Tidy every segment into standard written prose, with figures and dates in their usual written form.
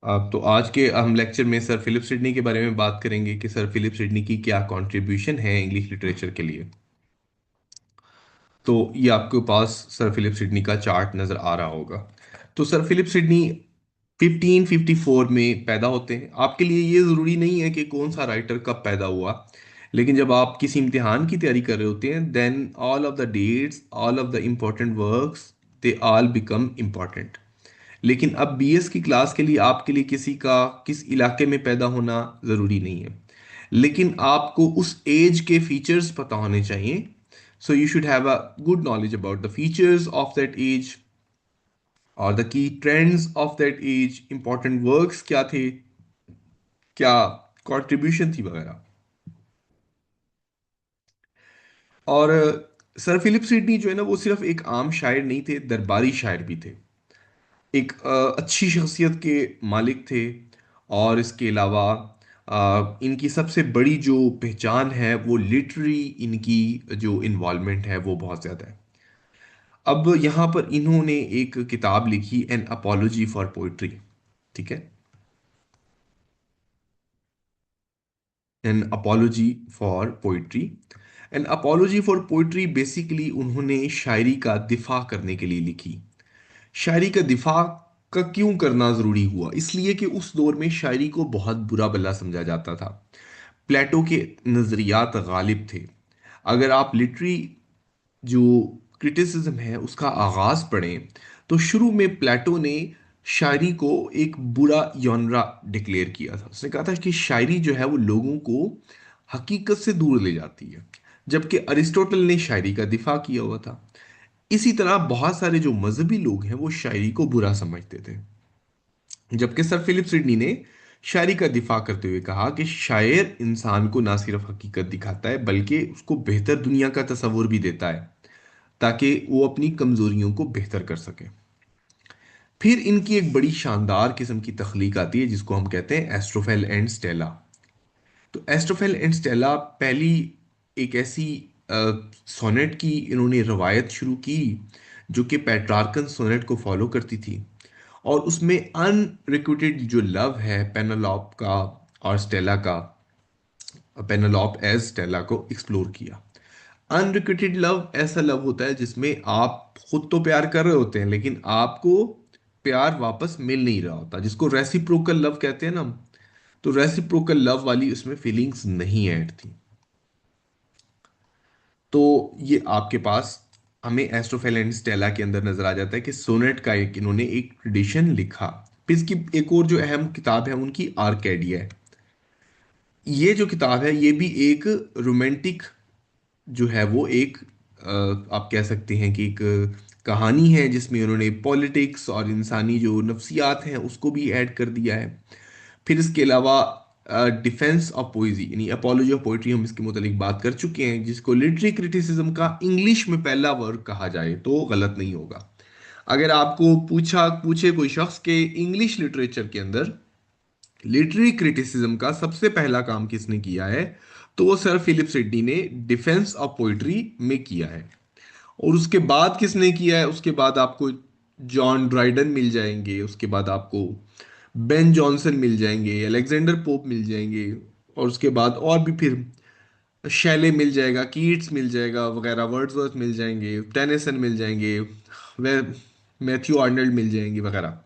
अब तो आज के हम लेक्चर में सर फिलिप सिडनी के बारे में बात करेंगे कि सर फिलिप सिडनी की क्या कंट्रीब्यूशन है इंग्लिश लिटरेचर के लिए। तो ये आपके पास सर फिलिप सिडनी का चार्ट नज़र आ रहा होगा। तो सर फिलिप सिडनी 1554 में पैदा होते हैं। आपके लिए ये ज़रूरी नहीं है कि कौन सा राइटर कब पैदा हुआ, लेकिन जब आप किसी इम्तिहान की तैयारी कर रहे होते हैं then all of the dates, all of the important works, they all become important. लेकिन अब बीएस की क्लास के लिए आपके लिए किसी का किस इलाके में पैदा होना ज़रूरी नहीं है, लेकिन आपको उस एज के फीचर्स पता होने चाहिए। So you should have a good knowledge about the features of that age or the key trends of that age, important works क्या थे, क्या कंट्रीब्यूशन थी वगैरह। और सर फिलिप सिडनी जो है ना वो सिर्फ एक आम शायर नहीं थे, दरबारी शायर भी थे। एक अच्छी शख्सियत के मालिक थे। और इसके अलावा इनकी सबसे बड़ी जो पहचान है वो लिटरेरी, इनकी जो इन्वॉल्वमेंट है वो बहुत ज़्यादा है। अब यहाँ पर इन्होंने एक किताब लिखी, एन अपोलॉजी फॉर पोइट्री। ठीक है, an apology for poetry. An apology for poetry basically उन्होंने शायरी का दिफा करने के लिए लिखी। शायरी का दिफा का क्यों करना ज़रूरी हुआ? इसलिए कि उस दौर में शायरी को बहुत बुरा भला समझा जाता था। प्लेटो के नज़रियात गालिब थे। अगर आप लिटरी जो क्रिटिसिज्म है उसका आगाज़ पढ़ें तो शुरू में प्लेटो ने शायरी को एक बुरा जॉनरा डिक्लेयर किया था। उसने कहा था कि शायरी जो है वो लोगों को हकीकत से दूर ले जाती है, जबकि अरिस्टोटल ने शायरी का दिफा किया हुआ था। इसी तरह बहुत सारे जो मजहबी लोग हैं वो शायरी को बुरा समझते थे, जबकि सर फिलिप सिडनी ने शायरी का दिफा करते हुए कहा कि शायर इंसान को ना सिर्फ हकीकत दिखाता है बल्कि उसको बेहतर दुनिया का तस्वुर भी देता है, ताकि वो अपनी कमजोरियों को बेहतर कर सके। फिर इनकी एक बड़ी शानदार किस्म की तख्लीक आती है जिसको हम कहते हैं एस्ट्रोफेल एंड स्टेला। तो एस्ट्रोफेल एंड स्टेला पहली एक ऐसी सोनेट की इन्होंने रवायत शुरू की जो कि पेट्रार्कन सोनेट को फॉलो करती थी। और उसमें अनरिक्विटेड जो लव है पेनेलोप का और स्टेला का, पेनेलोप एज स्टेला को एक्सप्लोर किया। अनरिक्विटेड लव ऐसा लव होता है जिसमें आप खुद तो प्यार कर रहे होते हैं लेकिन आपको प्यार वापस मिल नहीं रहा होता, जिसको रेसिप्रोकल लव कहते हैं ना। तो रेसिप्रोकल लव वाली उसमें फीलिंग्स नहीं ऐड थी। तो ये आपके पास हमें एस्ट्रोफेल एंड स्टेला के अंदर नजर आ जाता है कि सोनेट का एक इन्होंने एक ट्रेडिशन लिखा। फिर इसकी एक और जो अहम किताब है उनकी आर्केडिया है। ये जो किताब है ये भी एक रोमांटिक जो है वो एक आप कह सकते हैं कि एक कहानी है जिसमें उन्होंने पॉलिटिक्स और इंसानी जो नफ्सियात हैं उसको भी ऐड कर दिया है। फिर इसके अलावा डिफेंस ऑफ पोइजी यानी अपोलॉजी ऑफ पोइट्री हम इसके मुतालिक बात कर चुके हैं, जिसको लिटरेरी क्रिटिसिज्म का इंग्लिश में पहला वर्क कहा जाए तो गलत नहीं होगा। अगर आपको पूछा पूछे कोई शख्स के इंग्लिश लिटरेचर के अंदर लिटरेरी क्रिटिसिज्म का सबसे पहला काम किसने किया है, तो वो सर फिलिप सिडनी ने डिफेंस ऑफ पोइट्री में किया है। और उसके बाद किसने किया है, उसके बाद आपको जॉन ड्राइडन मिल जाएंगे, उसके बाद आपको बेन जॉनसन मिल जाएंगे, अलेक्जेंडर पोप मिल जाएंगे, और उसके बाद और भी फिर शैले मिल जाएगा, कीट्स मिल जाएगा वगैरह, वर्ड्सवर्थ मिल जाएंगे, टेनिसन मिल जाएंगे, वे मैथ्यू आर्नल्ड मिल जाएंगे वगैरह।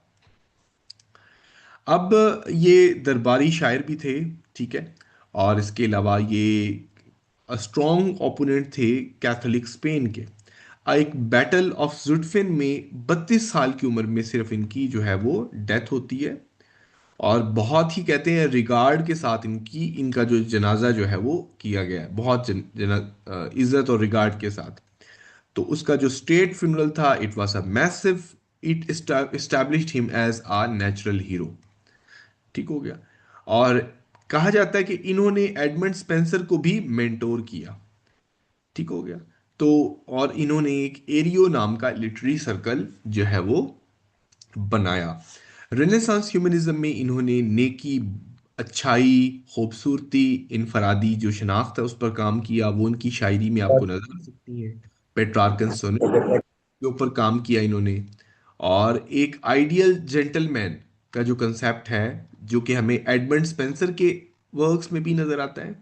अब ये दरबारी शायर भी थे, ठीक है। और इसके अलावा ये स्ट्रॉन्ग ओपोनेंट थे कैथोलिक स्पेन के। एक बैटल ऑफ जुटफिन में 32 साल की उम्र में सिर्फ इनकी जो है वो डेथ होती है। और बहुत ही कहते हैं रिगार्ड के साथ इनका जो जनाजा जो है वो किया गया है, बहुत इज्जत और रिगार्ड के साथ। तो उसका जो स्टेट फ्यूनरल था it was a massive, it established him as a natural hero. ठीक हो गया। और कहा जाता है कि इन्होंने एडमंड स्पेंसर को भी मेंटोर किया। ठीक हो गया। तो और इन्होंने एक एरियो नाम का लिटरेरी सर्कल जो है वो बनाया। रेनेसांस ह्यूमनिज्म में इन्होंने नेकी, अच्छाई, खूबसूरती, इनफरादी जो शनाख्त है उस पर काम किया, वो उनकी शायरी में आपको नजर आ सकती है। पेट्रार्कन सोनेट के ऊपर काम किया इन्होंने। और एक आइडियल जेंटलमैन का जो कंसेप्ट है, जो कि हमें एडमंड स्पेंसर के वर्क्स में भी नजर आता है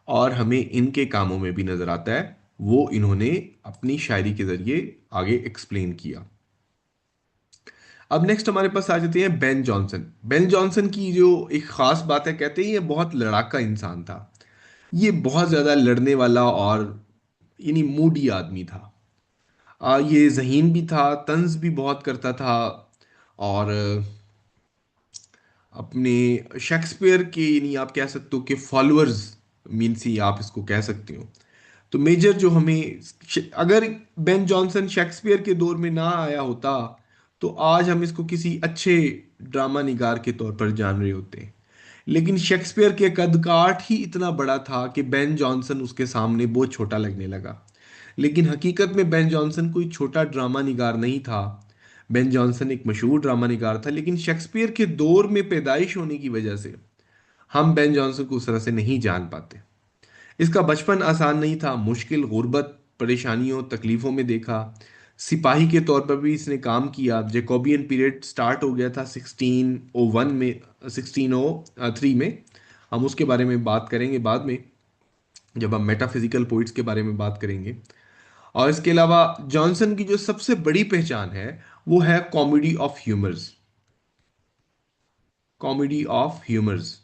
और हमें इनके कामों में भी नजर आता है, वो इन्होंने अपनी शायरी के जरिए आगे एक्सप्लेन किया। अब नेक्स्ट हमारे पास आ जाते हैं बेन जॉनसन। बेन जॉनसन की जो एक खास बात है, कहते हैं ये बहुत लड़ाका इंसान था। ये बहुत ज्यादा लड़ने वाला और यानी मूडी आदमी था। ये ज़हीन भी था, तंज भी बहुत करता था, और अपने शेक्सपियर के यानी आप कह सकते हो कि फॉलोअर्स, मीन्स ही आप इसको कह सकते हो। तो मेजर जो हमें, अगर बेन जॉनसन शेक्सपियर के दौर में ना आया होता तो आज हम इसको किसी अच्छे ड्रामा निगार के तौर पर जान रहे होते। लेकिन शेक्सपियर के कद काठ ही इतना बड़ा था कि बेन जॉनसन उसके सामने बहुत छोटा लगने लगा। लेकिन हकीकत में बेन जॉनसन कोई छोटा ड्रामा निगार नहीं था। बेन जॉनसन एक मशहूर ड्रामा निगार था, लेकिन शेक्सपियर के दौर में पैदाइश होने की वजह से हम बेन जॉनसन को उस तरह से नहीं जान पाते। इसका बचपन आसान नहीं था, मुश्किल, गुर्बत, परेशानियों, तकलीफों में देखा। सिपाही के तौर पर भी इसने काम किया। जेकोबियन पीरियड स्टार्ट हो गया था 1601 में, 1603 में। हम उसके बारे में बात करेंगे बाद में, जब हम मेटाफिजिकल पोइट्स के बारे में बात करेंगे। और इसके अलावा जॉनसन की जो सबसे बड़ी पहचान है वो है comedy of humours. Comedy of humours,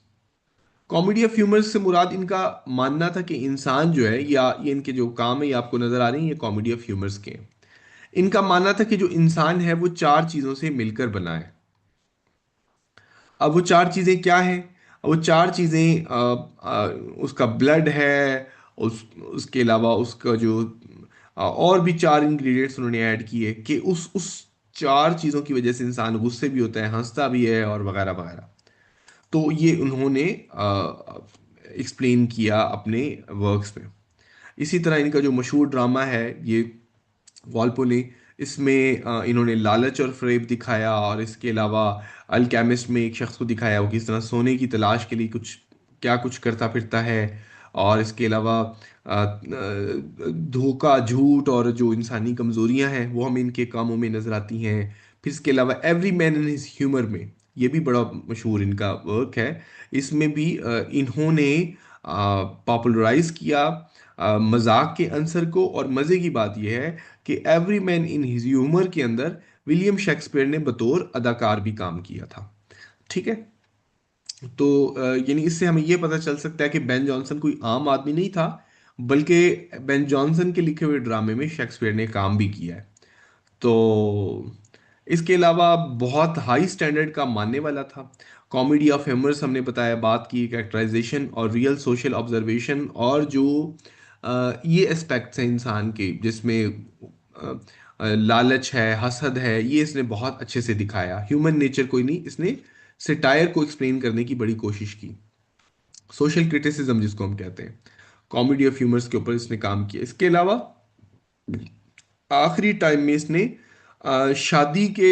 comedy of humours से मुराद इनका मानना था कि इंसान जो है, या ये इनके जो काम है ये आपको नजर आ रही है, ये कॉमेडी ऑफ ह्यूमर्स के हैं। इनका मानना था कि जो इंसान है वो चार चीजों से मिलकर बना है। अब वो चार चीजें क्या हैं? वो चार चीजें उसका ब्लड है, उसके अलावा उसका जो और भी चार इंग्रेडिएंट्स उन्होंने ऐड किए कि उस चार चीजों की वजह से इंसान गुस्से भी होता है, हंसता भी है, और वगैरह वगैरह। तो ये उन्होंने एक्सप्लेन किया अपने वर्क्स में। इसी तरह इनका जो मशहूर ड्रामा है ये वॉल्पोले, इसमें इन्होंने लालच और फरेब दिखाया, और इसके अलावा अल्केमिस्ट में एक शख्स को दिखाया वो किस तरह सोने की तलाश के लिए क्या कुछ करता फिरता है। और इसके अलावा धोखा, झूठ और जो इंसानी कमजोरियां हैं वो हमें इनके कामों में नजर आती हैं। फिर इसके अलावा every man in his humour में, ये भी बड़ा मशहूर इनका वर्क है। इसमें भी इन्होंने पॉपुलराइज किया मजाक के अंसर को। और मज़े की बात यह है कि every man in his humour के अंदर विलियम शेक्सपियर ने बतौर अदाकार भी काम किया था। ठीक है। तो यानी इससे हमें यह पता चल सकता है कि बेन जॉनसन कोई आम आदमी नहीं था, बल्कि बेन जॉनसन के लिखे हुए ड्रामे में शेक्सपियर ने काम भी किया है। तो इसके अलावा बहुत हाई स्टैंडर्ड का मानने वाला था। कॉमेडी ऑफ ह्यूमर्स हमने बताया, बात की कैरेक्टराइजेशन और रियल सोशल ऑब्जर्वेशन, और जो ये एस्पेक्ट्स हैं इंसान के जिसमें लालच है, हसद है, ये इसने बहुत अच्छे से दिखाया। ह्यूमन नेचर कोई नहीं, इसने सेटायर को एक्सप्लेन करने की बड़ी कोशिश की। सोशल क्रिटिसिज्म जिसको हम कहते हैं, कॉमेडी ऑफ ह्यूमर्स के ऊपर इसने काम किया। इसके अलावा आखिरी टाइम में इसने शादी के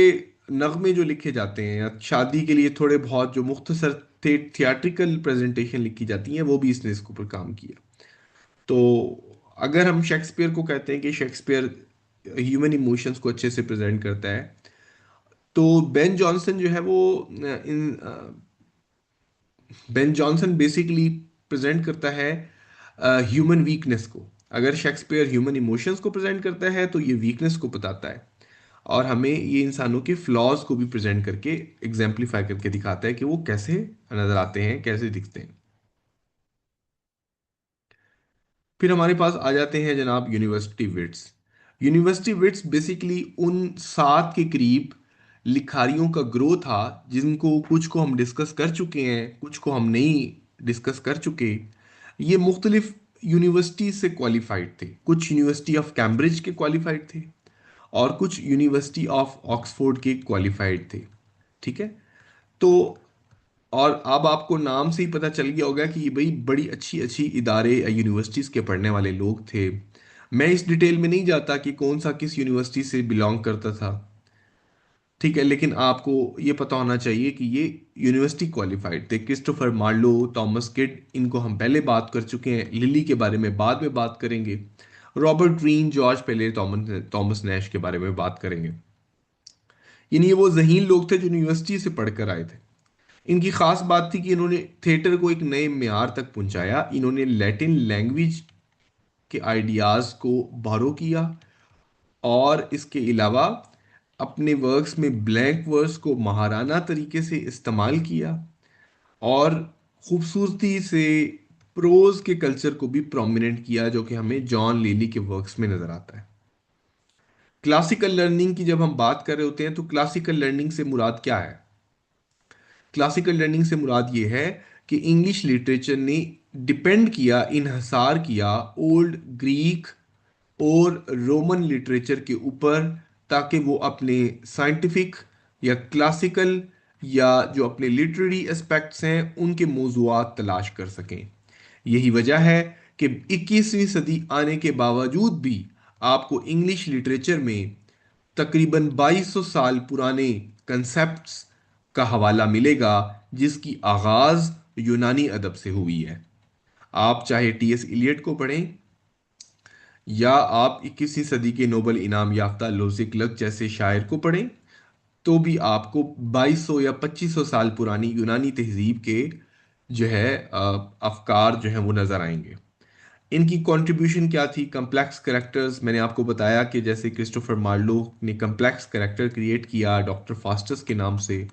नगमे जो लिखे जाते हैं, या शादी के लिए थोड़े बहुत जो मुख्तसर थिएट्रिकल प्रेजेंटेशन लिखी जाती हैं, वो भी इसने इसके ऊपर काम किया। तो अगर हम शेक्सपियर को कहते हैं कि शेक्सपियर ह्यूमन इमोशंस को अच्छे से प्रेजेंट करता है, तो बेन जॉनसन जो है वो बेन जॉनसन बेसिकली प्रेजेंट करता है ह्यूमन वीकनेस को। अगर शेक्सपियर ह्यूमन इमोशंस को प्रेजेंट करता है तो ये वीकनेस को बताता है, और हमें ये इंसानों के फ्लॉज को भी प्रेजेंट करके एग्जाम्पलीफाई करके दिखाता है कि वो कैसे नजर आते हैं, कैसे दिखते हैं। फिर हमारे पास आ जाते हैं जनाब university Wits. University Wits basically उन सात के करीब लिखारियों का ग्रोथ था, जिनको कुछ को हम डिस्कस कर चुके हैं, कुछ को हम नहीं डिस्कस कर चुके। ये मुख्तलिफ यूनिवर्सिटी से क्वालिफाइड थे। कुछ यूनिवर्सिटी ऑफ कैम्ब्रिज के क्वालिफाइड थे, और कुछ यूनिवर्सिटी ऑफ ऑक्सफोर्ड के क्वालिफाइड थे। ठीक है। तो और अब आपको नाम से ही पता चल गया होगा कि ये भाई बड़ी अच्छी अच्छी इदारे या यूनिवर्सिटीज़ के पढ़ने वाले लोग थे। मैं इस डिटेल में नहीं जाता कि कौन सा किस यूनिवर्सिटी से बिलोंग करता था। ठीक है, लेकिन आपको ये पता होना चाहिए कि ये यूनिवर्सिटी क्वालिफाइड थे। क्रिस्टोफर मार्लो, थॉमस किड, इनको हम पहले बात कर चुके हैं। लिली के बारे में बाद में बात करेंगे। रॉबर्ट ग्रीन, जॉर्ज पेले, थॉमस थॉमस नैश के बारे में बात करेंगे। यानी ये वो जहीन लोग थे जो यूनिवर्सिटी से पढ़कर आए थे। इनकी खास बात थी कि इन्होंने थिएटर को एक नए म्यार तक पहुंचाया। इन्होंने लैटिन लैंग्वेज के आइडियाज को बारो किया, और इसके अलावा अपने वर्क्स में ब्लैंक वर्स को महाराना तरीके से इस्तेमाल किया, और खूबसूरती से प्रोज के कल्चर को भी प्रोमिनेंट किया, जो कि हमें जॉन लिली के वर्क्स में नजर आता है। क्लासिकल लर्निंग की जब हम बात कर रहे होते हैं तो क्लासिकल लर्निंग से मुराद क्या है? क्लासिकल लर्निंग से मुराद ये है कि इंग्लिश लिटरेचर ने डिपेंड किया, इन्हसार किया ओल्ड ग्रीक और रोमन लिटरेचर के ऊपर, ताकि वो अपने साइंटिफिक या क्लासिकल या जो अपने लिटरेरी एस्पेक्ट्स हैं उनके मौज़ूआत तलाश कर सकें। यही वजह है कि 21वीं सदी आने के बावजूद भी आपको इंग्लिश लिटरेचर में तकरीबन 2200 साल पुराने कंसेप्ट्स का हवाला मिलेगा, जिसकी आगाज यूनानी अदब से हुई है। आप चाहे टीएस इलियट को पढ़ें, या आप 21वीं सदी के नोबेल इनाम याफ्ता लोजिक लक जैसे शायर को पढ़ें, तो भी आपको 2200 या 2500 साल पुरानी यूनानी तहजीब के जो है अफकार जो हैं वो नजर आएंगे। इनकी कंट्रीब्यूशन क्या थी? कम्प्लेक्स करेक्टर्स, मैंने आपको बताया कि जैसे क्रिस्टोफर मार्लो ने कम्प्लेक्स करेक्टर क्रिएट किया डॉक्टर फास्टस के नाम से।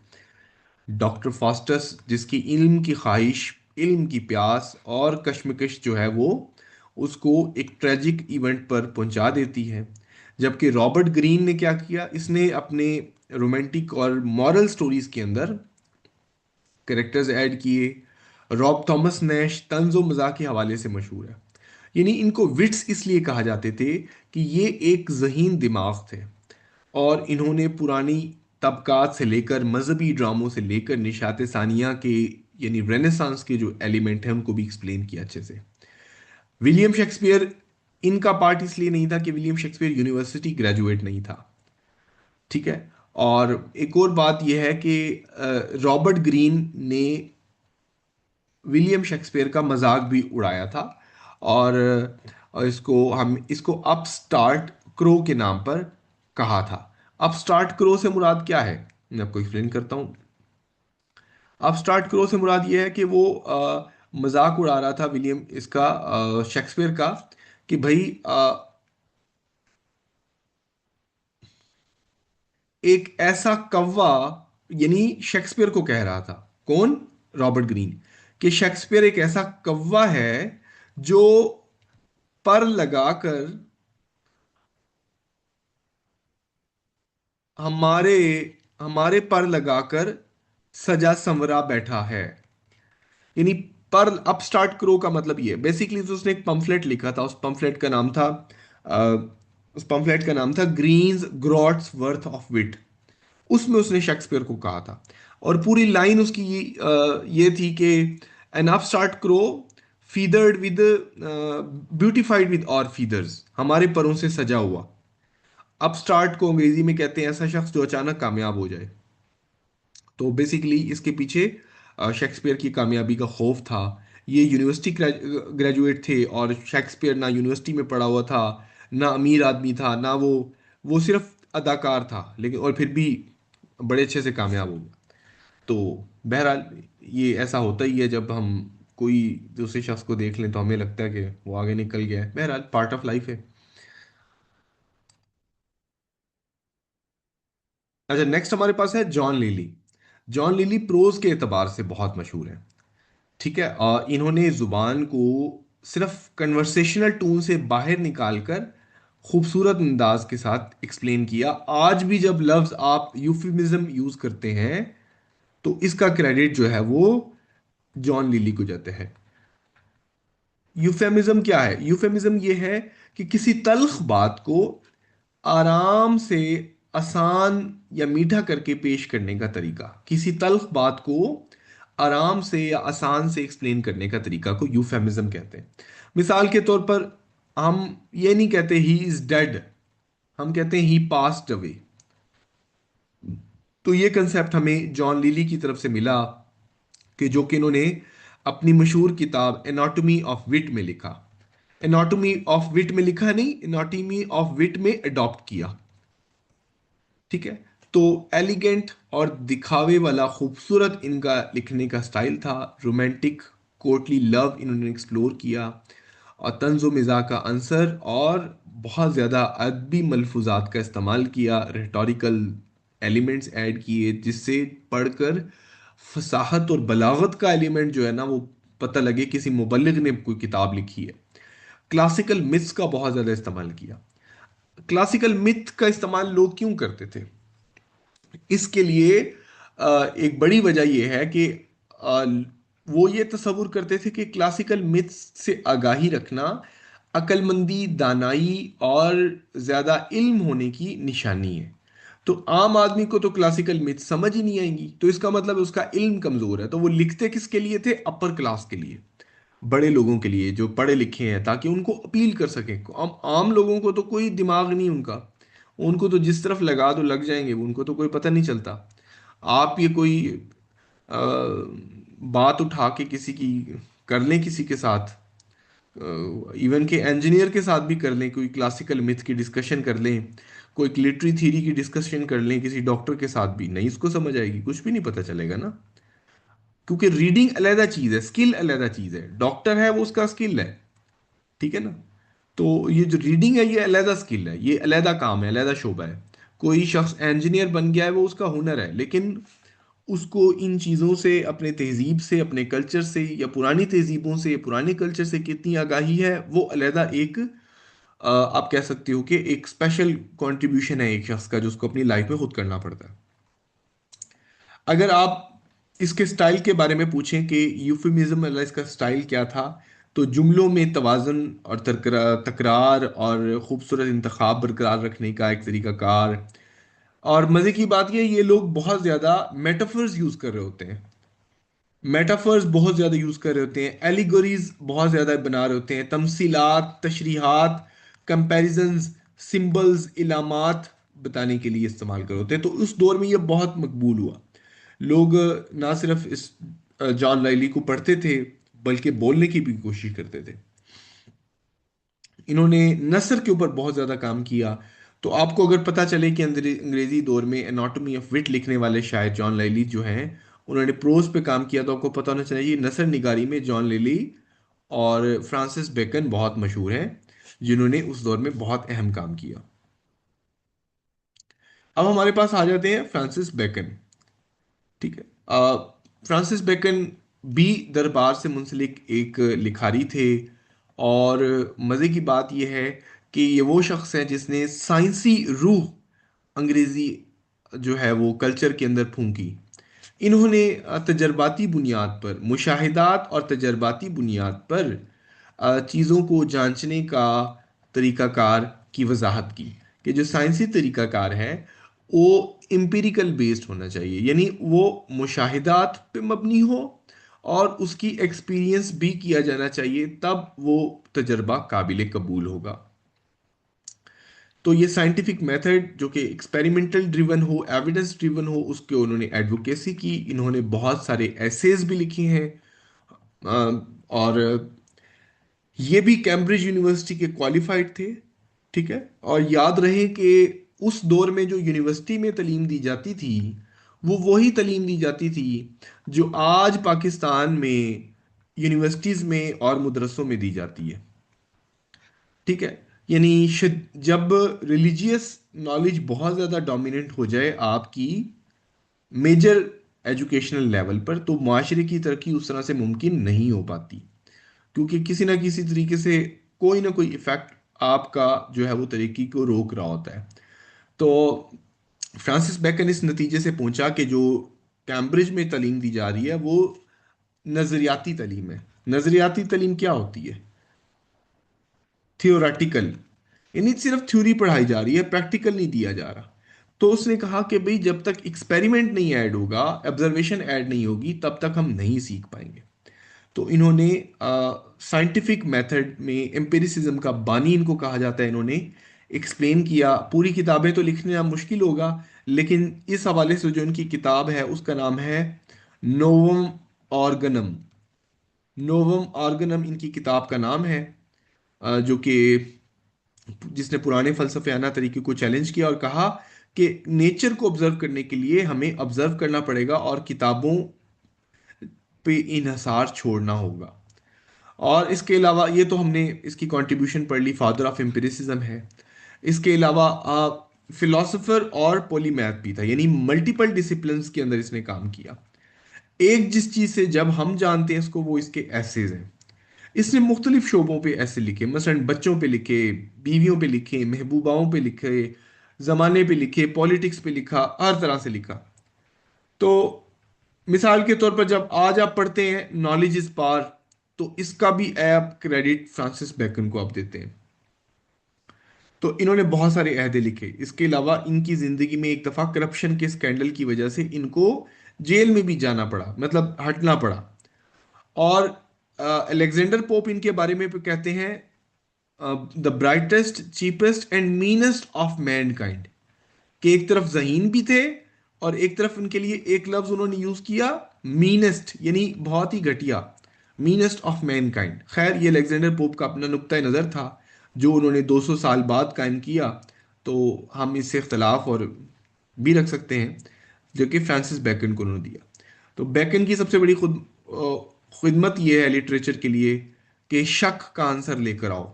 डॉक्टर फास्टस जिसकी इल्म की ख्वाहिश, इल्म की प्यास और कश्मकश जो है वो उसको एक ट्रेजिक इवेंट पर पहुंचा देती है। जबकि रॉबर्ट ग्रीन ने क्या किया, इसने अपने रोमांटिक और मॉरल स्टोरीज के अंदर कैरेक्टर्स ऐड किए। रॉब थॉमस नैश तंजो मजाक के हवाले से मशहूर है। यानी इनको विट्स इसलिए कहा जाते थे कि ये एक जहीन दिमाग थे, और इन्होंने पुरानी तबकात से लेकर मजहबी ड्रामों से लेकर निशात सानिया के यानी रेनेसांस के जो एलिमेंट हैं उनको भी एक्सप्लेन किया अच्छे से। विलियम शेक्सपियर इनका पार्ट इसलिए नहीं था कि विलियम शेक्सपियर यूनिवर्सिटी ग्रेजुएट नहीं था, ठीक है। और एक और बात यह है कि रॉबर्ट ग्रीन ने विलियम शेक्सपियर का मजाक भी उड़ाया था, और इसको अपस्टार्ट क्रो के नाम पर कहा था। अपस्टार्ट क्रो से मुराद क्या है, मैं आपको एक्सप्लेन करता हूँ। अपस्टार्ट क्रो से मुराद ये है कि वो मजाक उड़ा रहा था विलियम इसका शेक्सपियर का, कि भाई एक ऐसा कौवा, यानी शेक्सपियर को कह रहा था, कौन? रॉबर्ट ग्रीन, कि शेक्सपियर एक ऐसा कौवा है जो पर लगाकर हमारे हमारे पर लगाकर सजा संवरा बैठा है। यानी पर अपस्टार्ट क्रो का मतलब ये बेसिकली, तो उसने एक पंफलेट लिखा था, उस पंफलेट का नाम था अ, उस पंफलेट का नाम था ग्रीन्स ग्रॉट्स वर्थ ऑफ विट। उसमें उसने शेक्सपियर को कहा था, और पूरी लाइन उसकी ये थी कि an upstart crow feathered with beautified with our feathers, हमारे परों से सजा हुआ। अपस्टार्ट को अंग्रेजी में कहते हैं ऐसा शख्स जो अचानक कामयाब हो जाए। तो बेसिकली इसके पीछे शेक्सपियर की कामयाबी का खौफ था। ये यूनिवर्सिटी ग्रेजुएट थे, और शेक्सपियर ना यूनिवर्सिटी में पढ़ा हुआ था, ना अमीर आदमी था, ना वो सिर्फ अदाकार था, लेकिन और फिर भी बड़े अच्छे से कामयाब हो गया। तो बहरहाल ये ऐसा होता ही है, जब हम कोई दूसरे शख्स को देख लें तो हमें लगता है कि वो आगे निकल गया है। बहरहाल पार्ट ऑफ लाइफ है। अच्छा, नेक्स्ट हमारे पास है John Lyly. John Lyly prose के एतबार से बहुत मशहूर है, ठीक है। इन्होंने जुबान को सिर्फ कन्वर्सेशनल टून से बाहर निकालकर खूबसूरत अंदाज के साथ एक्सप्लेन किया। आज भी जब लफ्ज आप यूफिमिज्म यूज करते हैं तो इसका क्रेडिट जो है वो जॉन लिली को जाता है। यूफेमिज्म क्या है? यूफेमिज्म ये है कि किसी तल्ख बात को आराम से आसान या मीठा करके पेश करने का तरीका, किसी तल्ख बात को आराम से या आसान से एक्सप्लेन करने का तरीका को यूफेमिज्म कहते हैं। मिसाल के तौर पर हम ये नहीं कहते ही इज डेड, हम कहते हैं ही पास्ड अवे। तो ये कंसेप्ट हमें जॉन लिली की तरफ से मिला, कि जो कि इन्होंने अपनी मशहूर किताब एनाटॉमी ऑफ विट में लिखा। एनाटॉमी ऑफ विट में लिखा नहीं, एनाटॉमी ऑफ विट में अडॉप्ट किया, ठीक है। तो एलिगेंट और दिखावे वाला खूबसूरत इनका लिखने का स्टाइल था। रोमांटिक कोर्टली लव इन्होंने एक्सप्लोर किया, और तंज़ो मिज़ाह का अंसर, और बहुत ज़्यादा अदबी मलफूजात का इस्तेमाल किया, रेटोरिकल एलिमेंट्स ऐड किए, जिससे पढ़कर फसाहत और बलागत का एलिमेंट जो है ना वो पता लगे किसी मुबल्लिग ने कोई किताब लिखी है। क्लासिकल मिथ्स का बहुत ज़्यादा इस्तेमाल किया। क्लासिकल मिथ का इस्तेमाल लोग क्यों करते थे? इसके लिए एक बड़ी वजह यह है कि अ, वो ये तसव्वुर करते थे कि क्लासिकल मिथ्स से आगाही रखना अक्लमंदी, दानाई और ज्यादा इल्म होने की निशानी है। तो आम आदमी को तो क्लासिकल मिथ्स समझ ही नहीं आएंगी, तो इसका मतलब है उसका इल्म कमजोर है। तो वो लिखते किसके लिए थे? अपर क्लास के लिए, बड़े लोगों के लिए जो पढ़े लिखे हैं, ताकि उनको अपील कर सकें। आम लोगों को तो कोई दिमाग नहीं उनका, उनको तो जिस तरफ लगा दो लग जाएंगे, उनको तो कोई पता नहीं चलता। आप ये कोई अ, बात उठा के किसी की कर लें, किसी के साथ, इवन के इंजीनियर के साथ भी कर लें, कोई क्लासिकल मिथ की डिस्कशन कर लें, कोई लिटरी थ्योरी की डिस्कशन कर लें किसी डॉक्टर के साथ, भी नहीं इसको समझ आएगी, कुछ भी नहीं पता चलेगा ना। क्योंकि रीडिंग अलहदा चीज है, स्किल अलहदा चीज है। डॉक्टर है वो उसका स्किल है, ठीक है ना। तो ये जो रीडिंग है ये अलहदा स्किल है, ये अलहदा काम है, अलहदा शोबा है। कोई शख्स इंजीनियर बन गया है, वो उसका हुनर है, लेकिन उसको इन चीज़ों से, अपने तहजीब से, अपने कल्चर से, या पुरानी तहजीबों से, या पुराने कल्चर से कितनी आगाही है, वो अलहदा एक आप कह सकते हो कि एक स्पेशल कंट्रीब्यूशन है एक शख्स का, जो उसको अपनी लाइफ में खुद करना पड़ता है। अगर आप इसके स्टाइल के बारे में पूछें कि यूफेमिज्म वाला इसका स्टाइल क्या था, तो जुमलों में तवाज़ुन और तकरार और खूबसूरत इंतखाब बरकरार रखने का एक तरीकाकार। और मज़े की बात यह है, ये लोग बहुत ज़्यादा मेटाफर्स यूज़ कर रहे होते हैं, मेटाफर्स बहुत ज़्यादा यूज़ कर रहे होते हैं, एलिगोरीज बहुत ज़्यादा बना रहे होते हैं, तमसीलात, तशरीहात, कंपैरिजंस, सिंबल्स, इलामात बताने के लिए इस्तेमाल कर रहे होते हैं। तो उस दौर में ये बहुत मकबूल हुआ। लोग ना सिर्फ इस जॉन लाइली को पढ़ते थे, बल्कि बोलने की भी कोशिश करते थे। इन्होंने नस्र के ऊपर बहुत ज़्यादा काम किया। तो आपको अगर पता चले कि अंग्रेजी दौर में एनाटॉमी ऑफ विट लिखने वाले शायर जॉन लेली जो हैं, उन्होंने प्रोज पे काम किया, तो आपको पता होना चाहिए नस्र निगारी में जॉन लेली और फ्रांसिस बेकन बहुत मशहूर हैं, जिन्होंने उस दौर में बहुत अहम काम किया। अब हमारे पास आ जाते हैं फ्रांसिस बेकन। ठीक है। फ्रांसिस बेकन भी दरबार से मुंसलिक एक लिखारी थे। और मज़े की बात यह है कि ये वो शख्स है जिसने साइंसी रूह अंग्रेजी जो है वो कल्चर के अंदर फूंकी। इन्होंने तजर्बाती बुनियाद पर, मुशाहिदात और तजर्बाती बुनियाद पर चीज़ों को जांचने का तरीकाकार की वजाहत की, कि जो साइंसी तरीकाकार है वो एम्पिरिकल बेस्ड होना चाहिए, यानी वो मुशाहिदात पे मबनी हो, और उसकी एक्सपीरियंस भी किया जाना चाहिए, तब वो तजर्बा काबिल कबूल होगा। तो ये साइंटिफिक मेथड जो कि एक्सपेरिमेंटल ड्रिवन हो, एविडेंस ड्रिवन हो, उसके उन्होंने एडवोकेसी की। इन्होंने बहुत सारे एसेज भी लिखे हैं। और ये भी कैम्ब्रिज यूनिवर्सिटी के क्वालिफाइड थे। ठीक है। और याद रहे कि उस दौर में जो यूनिवर्सिटी में तालीम दी जाती थी, वो वही तालीम दी जाती थी जो आज पाकिस्तान में यूनिवर्सिटीज़ में और मदरसों में दी जाती है। ठीक है। यानी जब रिलीजियस नॉलेज बहुत ज़्यादा डोमिनेंट हो जाए आपकी मेजर एजुकेशनल लेवल पर, तो माशरे की तरक्की उस तरह से मुमकिन नहीं हो पाती, क्योंकि किसी ना किसी तरीके से कोई ना कोई इफेक्ट आपका जो है वो तरक्की को रोक रहा होता है। तो फ्रांसिस बेकन इस नतीजे से पहुंचा कि जो कैम्ब्रिज में तालीम दी जा रही है वो नज़रियाती तालीम है। नज़रियाती तालीम क्या होती है? थियोरेटिकल, यानी सिर्फ थ्योरी पढ़ाई जा रही है, प्रैक्टिकल नहीं दिया जा रहा। तो उसने कहा कि भाई जब तक एक्सपेरिमेंट नहीं ऐड होगा, ऑब्जर्वेशन ऐड नहीं होगी, तब तक हम नहीं सीख पाएंगे। तो इन्होंने साइंटिफिक मेथड में एम्पिरिसिज्म का बानी इनको कहा जाता है, इन्होंने एक्सप्लेन किया। पूरी किताबें तो लिखना मुश्किल होगा, लेकिन इस हवाले से जो इनकी किताब है उसका नाम है नोवम ऑर्गनम। नोवम ऑर्गनम इनकी किताब का नाम है, जो कि जिसने पुराने फलसफियाना तरीके को चैलेंज किया और कहा कि नेचर को ऑब्जर्व करने के लिए हमें ऑब्जर्व करना पड़ेगा और किताबों पे इन्हसार छोड़ना होगा। और इसके अलावा ये तो हमने इसकी कंट्रीब्यूशन पढ़ ली, फादर ऑफ एम्पिरिसिज्म है। इसके अलावा फिलोसोफर और पॉलीमैथ भी था, यानी मल्टीपल डिसिप्लिन्स के अंदर इसने काम किया। एक जिस चीज से जब हम जानते हैं इसको, वो इसके एसेज हैं। इसने मुख्तलिफ शोबों पे ऐसे लिखे, मसलन बच्चों पे लिखे, बीवियों पे लिखे, महबूबाओं पे लिखे, जमाने पे लिखे, पॉलिटिक्स पे लिखा, हर तरह से लिखा। तो मिसाल के तौर पर जब आज आप पढ़ते हैं नॉलेज इज पावर, तो इसका भी आप क्रेडिट फ्रांसिस बेकन को आप देते हैं। तो इन्होंने बहुत सारे अहदे लिखे। इसके अलावा इनकी जिंदगी में एक दफा करप्शन के स्कैंडल की वजह से इनको जेल में भी जाना पड़ा, मतलब हटना पड़ा। और अलेक्जेंडर पोप इनके बारे में कहते हैं the brightest cheapest and meanest of Mankind, कि एक तरफ जहीन भी थे और एक तरफ उनके लिए एक लफ्ज उन्होंने यूज किया, मीनेस्ट, यानी बहुत ही घटिया, मीनेस्ट ऑफ मैनकाइंड। खैर ये अलेक्जेंडर पोप का अपना नुक्ता नज़र था जो उन्होंने 200 साल बाद कायम किया, तो हम इससे इख्तलाफ और भी रख सकते हैं, जो कि फ्रांसिस बेकन को उन्होंने दिया। तो बेकन की सबसे बड़ी खिदमत यह है लिटरेचर के लिए कि शक का आंसर लेकर आओ,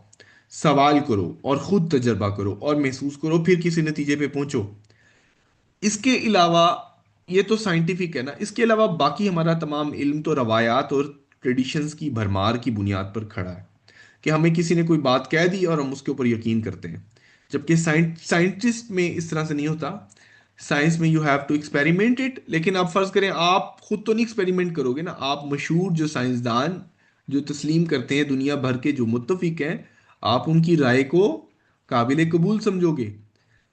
सवाल करो और खुद तजर्बा करो और महसूस करो, फिर किसी नतीजे पे पहुंचो। इसके अलावा ये तो साइंटिफिक है ना, इसके अलावा बाकी हमारा तमाम इल्म तो रवायात और ट्रेडिशंस की भरमार की बुनियाद पर खड़ा है, कि हमें किसी ने कोई बात कह दी और हम उसके ऊपर यकीन करते हैं। जबकि साइंटिस्ट में इस तरह से नहीं होता। साइंस में you have to experiment it. लेकिन आप फर्ज करें आप खुद तो नहीं एक्सपेरिमेंट करोगे ना, आप मशहूर जो साइंसदान जो तस्लीम करते हैं दुनिया भर के, जो मुत्तफिक हैं, आप उनकी राय को काबिल कबूल समझोगे।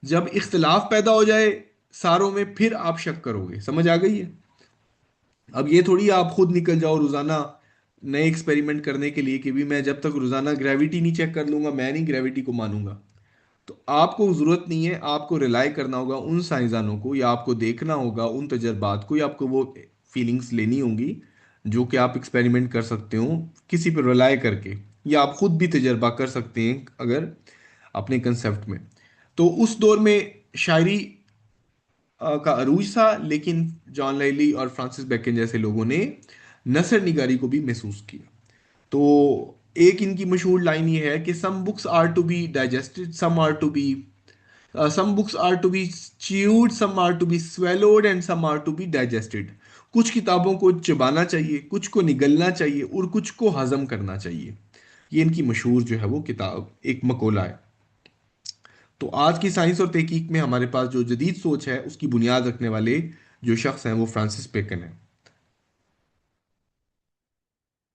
जब इख्तलाफ पैदा हो जाए सारों में, फिर आप शक करोगे। समझ आ गई है? अब ये थोड़ी आप खुद निकल जाओ रोजाना नए एक्सपेरिमेंट करने के लिए कि भी मैं जब तक रोजाना ग्रेविटी नहीं चेक कर लूंगा मैं नहीं ग्रेविटी को मानूंगा। तो आपको जरूरत नहीं है, आपको रिलाई करना होगा उन साइंसदानों को, या आपको देखना होगा उन तजर्बात को, या आपको वो फीलिंग्स लेनी होंगी जो कि आप एक्सपेरिमेंट कर सकते हो किसी पर रिलाई करके, या आप खुद भी तजर्बा कर सकते हैं अगर अपने कंसेप्ट में। तो उस दौर में शायरी का अरूज था, लेकिन जॉन लाइली और फ्रांसिस बेकन जैसे लोगों ने नसर निगारी को भी महसूस किया। तो एक इनकी मशहूर लाइन ये है कि some books are to be digested, some books are to be chewed, some are to be swallowed and some are to be digested. कुछ किताबों को चबाना चाहिए, कुछ को निगलना चाहिए और कुछ को हजम करना चाहिए। ये इनकी मशहूर जो है वो किताब एक मकोला है। तो आज की साइंस और तहकीक में हमारे पास जो जदीद सोच है उसकी बुनियाद रखने वाले जो शख्स हैं वो फ्रांसिस बेकन है।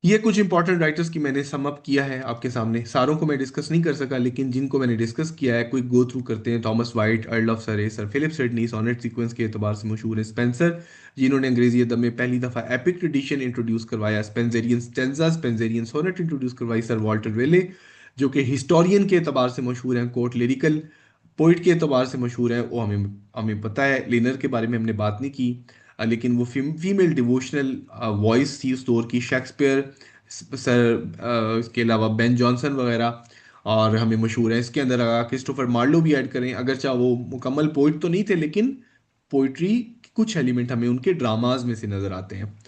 ये कुछ इंपॉर्टेंट राइटर्स की मैंने सम अप किया है आपके सामने। सारों को मैं डिस्कस नहीं कर सका, लेकिन जिनको मैंने डिस्कस किया है कोई गो थ्रू करते हैं। Thomas Wyatt, Earl of Surrey, sir Philip Sidney sonnet sequence के एतबार से मशहूर है। स्पेंसर, जिन्होंने अंग्रेजी अदब में पहली दफ़ा एपिक ट्रेडिशन इंट्रोड्यूस करवाया। स्पेंजेरियन स्टेंजा, स्पेंजेरियन सोनेट इंट्रोड्यूस करवाई। सर वॉल्टर वेले, जो कि हिस्टोरियन के एतबार से मशहूर हैं, कोर्ट लिरिकल पोइट के एतबार से मशहूर है, वो हमें हमें पता है। लिनर के बारे में हमने बात नहीं की, लेकिन वो फीमेल डिवोशनल वॉइस थी उस दौर की। शेक्सपियर, सर इसके अलावा बेन जॉनसन वगैरह और हमें मशहूर है। इसके अंदर अगर क्रिस्टोफर मार्लो भी ऐड करें, अगरचे वो मुकम्मल पोइट तो नहीं थे, लेकिन पोइट्री कुछ एलिमेंट हमें उनके ड्रामाज में से नज़र आते हैं।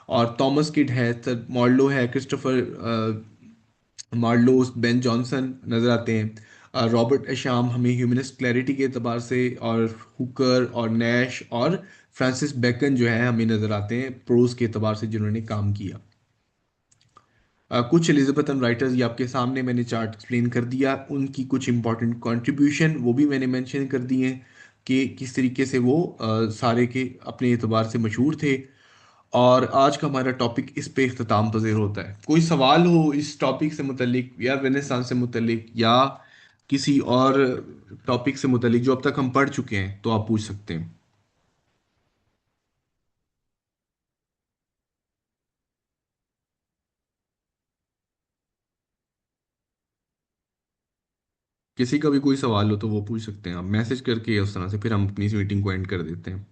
और थॉमस किड है, सर मॉर्लो है, क्रिस्टोफर मार्लोस, बेन जॉनसन नजर आते हैं। रॉबर्ट एशाम हमें ह्यूमनिस्ट क्लैरिटी के अतबार से, और हुकर और नैश और फ्रांसिस बेकन जो है हमें नजर आते हैं प्रोज के अतबार से जिन्होंने काम किया। कुछ एलिजाबेथन राइटर्स ये आपके सामने मैंने चार्ट एक्सप्लेन कर दिया, उनकी कुछ इंपॉर्टेंट कंट्रीब्यूशन वो भी मैंने मेंशन कर दी हैं कि किस तरीके से वो सारे के अपने एतबार से मशहूर थे। और आज का हमारा टॉपिक इस पे इख्तिताम पजीर होता है। कोई सवाल हो इस टॉपिक से मुतलिक, या रेनेसांस से मुतलिक, या किसी और टॉपिक से मुतलिक जो अब तक हम पढ़ चुके हैं, तो आप पूछ सकते हैं। किसी का भी कोई सवाल हो तो वो पूछ सकते हैं आप मैसेज करके, या उस तरह से फिर हम अपनी इस मीटिंग को एंड कर देते हैं।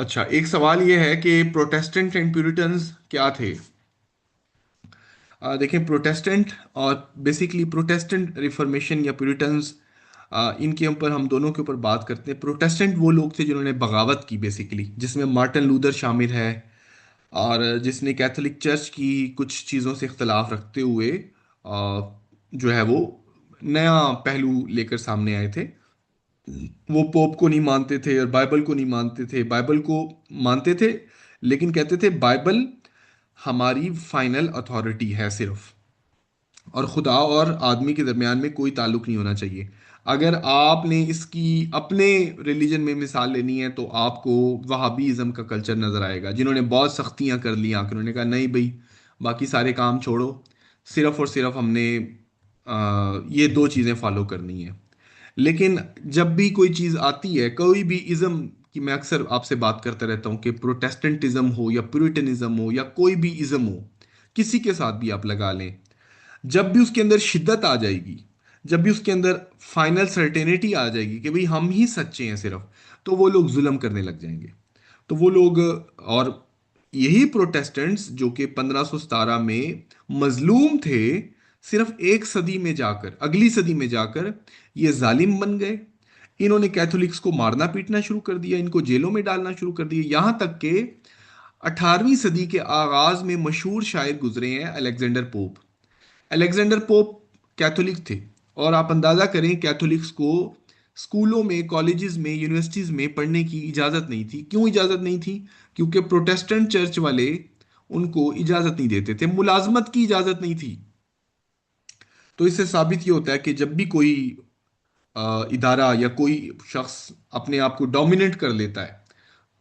अच्छा, एक सवाल ये है कि प्रोटेस्टेंट एंड प्यूरिटन्स क्या थे। देखें, प्रोटेस्टेंट और बेसिकली प्रोटेस्टेंट रिफॉर्मेशन या प्यूरिटन्स, इनके ऊपर हम दोनों के ऊपर बात करते हैं। प्रोटेस्टेंट वो लोग थे जिन्होंने बगावत की बेसिकली, जिसमें मार्टिन लूथर शामिल है, और जिसने कैथोलिक चर्च की कुछ चीज़ों से इख्तलाफ रखते हुए जो है वो नया पहलू लेकर सामने आए थे। वो पोप को नहीं मानते थे और बाइबल को नहीं मानते थे। बाइबल को मानते थे, लेकिन कहते थे बाइबल हमारी फाइनल अथॉरिटी है सिर्फ, और खुदा और आदमी के दरमियान में कोई ताल्लुक नहीं होना चाहिए। अगर आपने इसकी अपने रिलीजन में मिसाल लेनी है तो आपको वहाबीज़म का कल्चर नज़र आएगा, जिन्होंने बहुत सख्तियां कर ली आकर, उन्होंने कहा नहीं भाई, बाकी सारे काम छोड़ो, सिर्फ और सिर्फ हमने ये दो चीज़ें फॉलो करनी है। लेकिन जब भी कोई चीज़ आती है, कोई भी इज़म की, मैं अक्सर आपसे बात करता रहता हूँ कि प्रोटेस्टेंटिज्म हो या प्यूरिटनिज्म हो या कोई भी इज़म हो, किसी के साथ भी आप लगा लें, जब भी उसके अंदर शिद्दत आ जाएगी, जब भी उसके अंदर फाइनल सर्टेनिटी आ जाएगी कि भाई हम ही सच्चे हैं सिर्फ, तो वो लोग जुल्म करने लग जाएंगे। तो वो लोग, और यही प्रोटेस्टेंट्स जो कि 1517 में मजलूम थे, सिर्फ एक सदी में जाकर, अगली सदी में जाकर ये जालिम बन गए। इन्होंने कैथोलिक्स को मारना पीटना शुरू कर दिया, इनको जेलों में डालना शुरू कर दिया, यहां तक कि 18वीं सदी के आगाज में मशहूर शायर गुजरे हैं, Alexander pope. Alexander pope Catholic थे, और आप अंदाजा करें कैथोलिक्स को स्कूलों में, कॉलेजेस में, यूनिवर्सिटीज में पढ़ने की इजाज़त नहीं थी। क्यों इजाज़त नहीं थी? क्योंकि प्रोटेस्टेंट चर्च वाले उनको इजाज़त नहीं देते थे, मुलाजमत की इजाज़त नहीं थी। तो इससे साबित ये होता है कि जब भी कोई इदारा या कोई शख्स अपने आप को डोमिनेट कर लेता है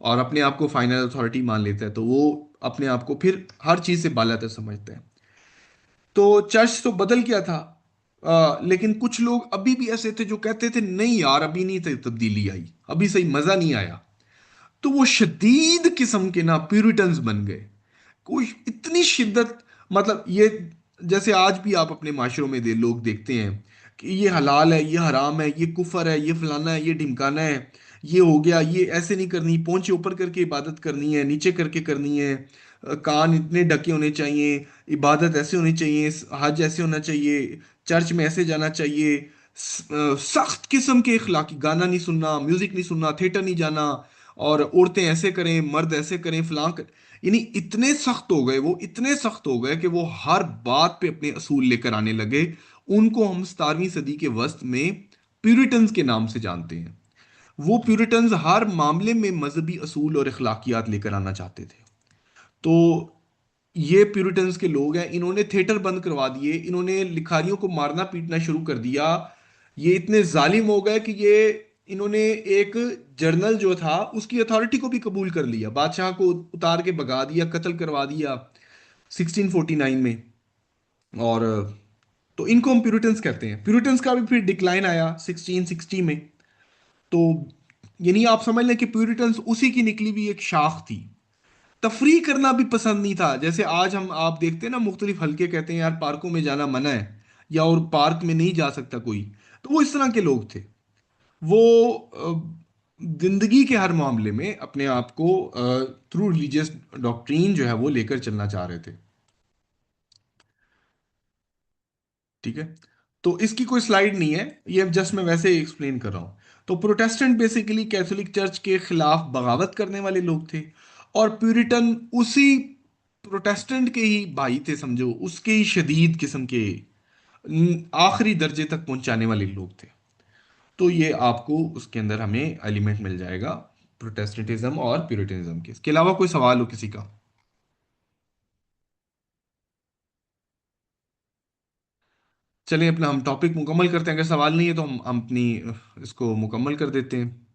और अपने आप को फाइनल अथॉरिटी मान लेता है, तो वो अपने आप को फिर हर चीज़ से बालातर समझता है। तो चर्च तो बदल गया था, लेकिन कुछ लोग अभी भी ऐसे थे जो कहते थे नहीं यार, अभी नहीं तब्दीली आई, अभी सही मजा नहीं आया। तो वो शदीद किस्म के ना प्यूरिटन्स बन गए। कोई इतनी शिद्दत, मतलब ये, जैसे आज भी आप अपने माशरों में लोग देखते हैं कि ये हलाल है, ये हराम है, ये कुफर है, ये फलाना है, ये ढिमकाना है, ये हो गया, ये ऐसे नहीं करनी, पहुंचे ऊपर करके इबादत करनी है, नीचे करके करनी है, कान इतने ढके होने चाहिए, इबादत ऐसे होनी चाहिए, हज ऐसे होना चाहिए, चर्च में ऐसे जाना चाहिए, सख्त किस्म के इखलाकी, गाना नहीं सुनना, म्यूजिक नहीं सुनना, थिएटर नहीं जाना, और औरतें ऐसे करें, मर्द ऐसे करें, यानी इतने सख्त हो गए, वो इतने सख्त हो गए कि वो हर बात पे अपने असूल लेकर आने लगे। उनको हम 17वीं सदी के वस्त में प्यूरिटन्स के नाम से जानते हैं। वो प्यूरिटन्स हर मामले में मजहबी असूल और अखलाकियात लेकर आना चाहते थे। तो ये प्यूरिटन्स के लोग हैं, इन्होंने थिएटर बंद करवा दिए, इन्होंने लिखारियों को मारना पीटना शुरू कर दिया। ये इतने जालिम हो गए कि ये, इन्होंने एक जर्नल जो था उसकी अथॉरिटी को भी कबूल कर लिया, बादशाह को उतार के भगा दिया, कत्ल करवा दिया 1649 में। और तो इनको हम प्यूरिटन्स कहते हैं। प्यूरिटन्स का भी फिर डिक्लाइन आया 1660 में। तो यानी आप समझ लें कि प्यूरिटन्स उसी की निकली हुई एक शाख थी। तफरी करना भी पसंद नहीं था, जैसे आज हम आप देखते हैं ना, मुख्तलिफ हलके कहते हैं यार पार्कों में जाना मना है, या और पार्क में नहीं जा सकता कोई। तो वो इस तरह के लोग थे। वो जिंदगी के हर मामले में अपने आप को थ्रू रिलीजियस डॉक्ट्रीन जो है वो लेकर चलना चाह रहे थे। ठीक है, तो इसकी कोई स्लाइड नहीं है, ये जस्ट मैं वैसे ही एक्सप्लेन कर रहा हूँ। तो प्रोटेस्टेंट बेसिकली कैथोलिक चर्च के खिलाफ बगावत करने वाले लोग थे, और प्यूरिटन उसी प्रोटेस्टेंट के ही भाई थे, समझो उसके ही शदीद किस्म के, आखिरी दर्जे तक पहुंचाने वाले लोग थे। तो ये आपको उसके अंदर हमें एलिमेंट मिल जाएगा प्रोटेस्टेंटिज्म और प्यूरिटनिज्म के। इसके अलावा कोई सवाल हो किसी का? चलिए अपना हम टॉपिक मुकम्मल करते हैं, अगर सवाल नहीं है तो हम अपनी इसको मुकम्मल कर देते हैं।